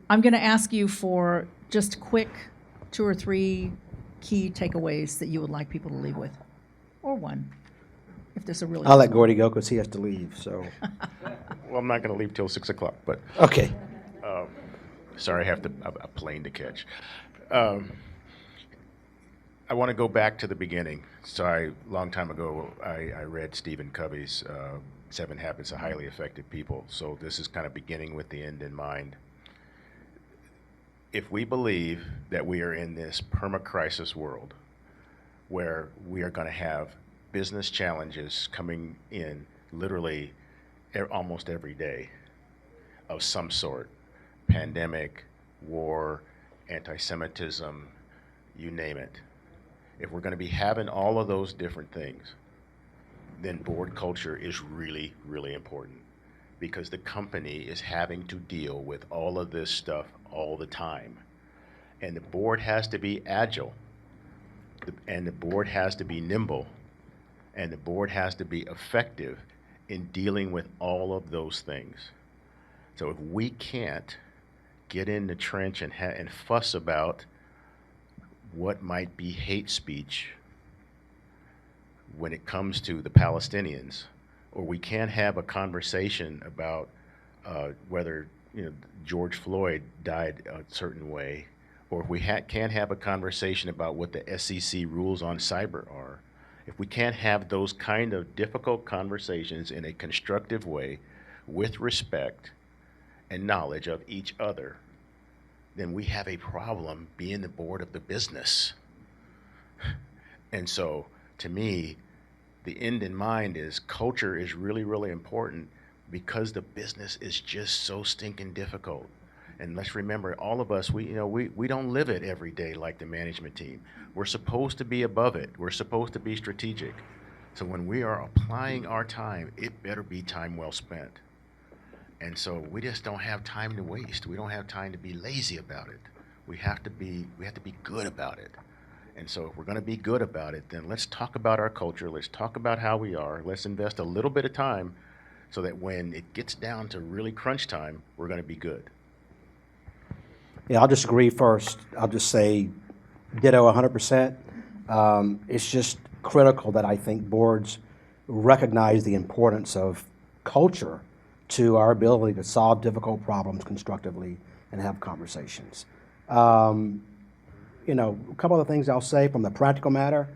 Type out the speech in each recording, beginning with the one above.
I'm going to ask you for just quick 2 or 3 key takeaways that you would like people to leave with, or one, if there's a really. I'll let Gordy go because he has to leave, so. Well, I'm not going to leave till 6 o'clock, but Okay. sorry, I have a plane to catch. I want to go back to the beginning. So long time ago, I read Stephen Covey's 7 Habits of Highly Effective People. So this is kind of beginning with the end in mind. If we believe that we are in this perma-crisis world where we are going to have business challenges coming in literally almost every day of some sort, pandemic, war, anti-Semitism, you name it. If we're going to be having all of those different things, then board culture is really, really important, because the company is having to deal with all of this stuff all the time. And the board has to be agile, and the board has to be nimble, and the board has to be effective in dealing with all of those things. So if we can't get in the trench and fuss about what might be hate speech when it comes to the Palestinians, or we can't have a conversation about whether George Floyd died a certain way, or if we can't have a conversation about what the SEC rules on cyber are, if we can't have those kind of difficult conversations in a constructive way with respect and knowledge of each other, then we have a problem being the board of the business. And so, to me, the end in mind is culture is really, really important, because the business is just so stinking difficult. And let's remember, all of us, we don't live it every day like the management team. We're supposed to be above it. We're supposed to be strategic. So when we are applying our time, it better be time well spent. And so we just don't have time to waste. We don't have time to be lazy about it. We have to be good about it. And so if we're going to be good about it, then let's talk about our culture. Let's talk about how we are. Let's invest a little bit of time so that when it gets down to really crunch time, we're going to be good. Yeah, I'll just agree first. I'll just say ditto 100%. It's just critical that I think boards recognize the importance of culture to our ability to solve difficult problems constructively and have conversations. A couple of things I'll say from the practical matter.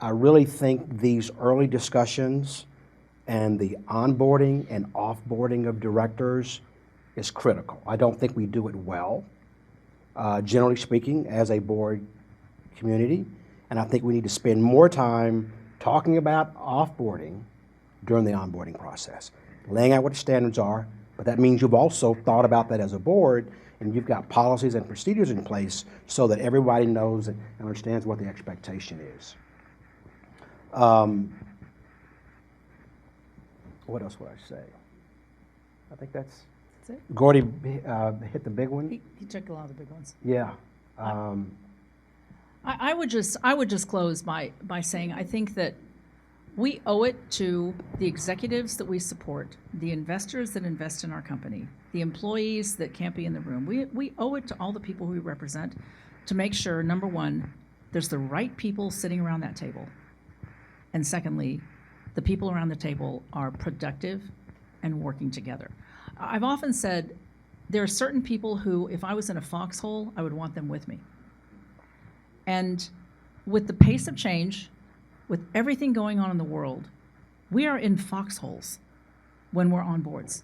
I really think these early discussions and the onboarding and offboarding of directors is critical. I don't think we do it well, generally speaking, as a board community. And I think we need to spend more time talking about offboarding during the onboarding process, laying out what the standards are, but that means you've also thought about that as a board, and you've got policies and procedures in place so that everybody knows and understands what the expectation is. What else would I say? I think that's it. Gordy hit the big one. He took a lot of the big ones. Yeah. I would just close by saying I think that we owe it to the executives that we support, the investors that invest in our company, the employees that can't be in the room. We owe it to all the people who we represent to make sure, number one, there's the right people sitting around that table. And secondly, the people around the table are productive and working together. I've often said there are certain people who, if I was in a foxhole, I would want them with me. And with the pace of change, with everything going on in the world, we are in foxholes when we're on boards.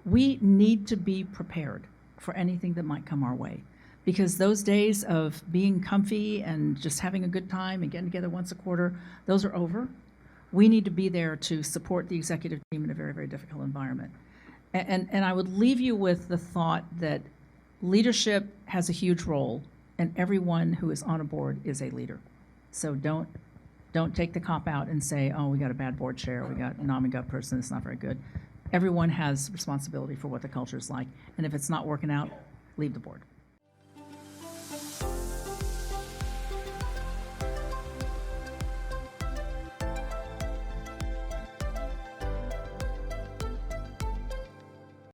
We need to be prepared for anything that might come our way, because those days of being comfy and just having a good time and getting together once a quarter, those are over. We need to be there to support the executive team in a very, very difficult environment. And I would leave you with the thought that leadership has a huge role, and everyone who is on a board is a leader. So don't take the cop out and say, oh, we got a bad board chair, we got a nom-and-gut person that's not very good. Everyone has responsibility for what the culture is like, and if it's not working out, leave the board.